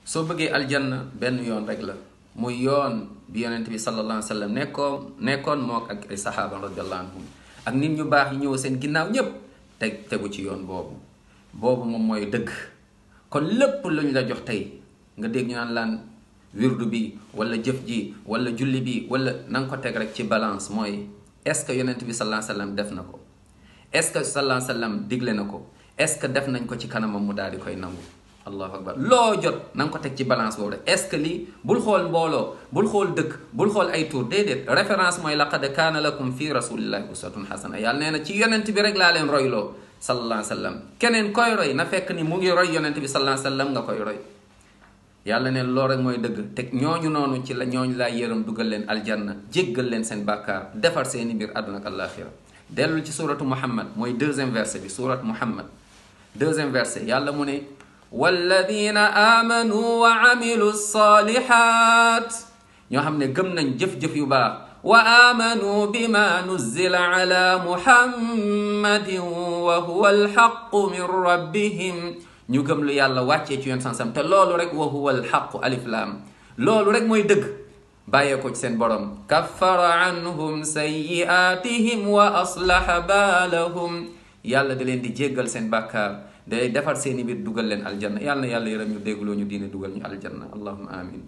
soo bëggee aljanna benn yoon rek la muy yoon bi yonent bi sallallahu alayhi wa sallam nekkoon mook ak ay saxaaba radiyallahu anhum ak nit ñu baax yi ñëw seen ginnaaw ñépp tegu ci yoon boobu moom mooy dëgg. kon lépp luñ la jox tey nga dégg ñu naan laan wirdu bi wala jëf ji wala julli bi wala na nga ko teg rek ci balance mooy est-ce que yonent bi sallallahu alayhi wa sallam def na ko, est-ce que sallallahu alayhi wa sallam digle na ko, est-ce que def nañ ko ci kanamam mu daal di koy nangu. allahu akbar loo jot na nga ko teg ci balance boobu rek est-ce que lii bul xool mbooloo bul xool dëkk bul xool ay tur déedéet référence mooy laqad kaana lakum fi rasulillahi uswatun hasana. yàlla nee na ci yonent bi rek laa leen royloo sallallahu alayhi wa sallam. keneen koy roy na fekk ni mu ngi roy yonent bi sallallahu alayhi wa sallam nga koy roy. yàlla ne loolu rek mooy dëgg teg ñooñu noonu ci la ñooñu laa yërëm dugal leen aljanna jéggal leen seen bàkkaar defar seeni mbir àdduna ak àllaaxira. dellul ci suratu muhammad mooy deuxième verset bi surat muhammad deuxième verset yàlla mu ne walladina amanu wa amilu salihat ñoo xam ne gëm nañ jëf-jëf yu baax wa amanu bima nuzzila ala muhammadin wa huwa alxaqu min rabbihim ñu gëm lu yàlla wàccee ci yoon sansam te loolu rek wa huwa alxaqu alif laam loolu rek mooy dëgg bàyyee ko ci seen borom kaffara anhum sayyi'atihim wa aslaha baalahum yàlla da leen di jéggal seen bàkkaar day defar seeni mbir dugal leen aljanna yàlla na yàlla yërëm ñu déggloo ñu diine dugal ñu aljanna allahumma amin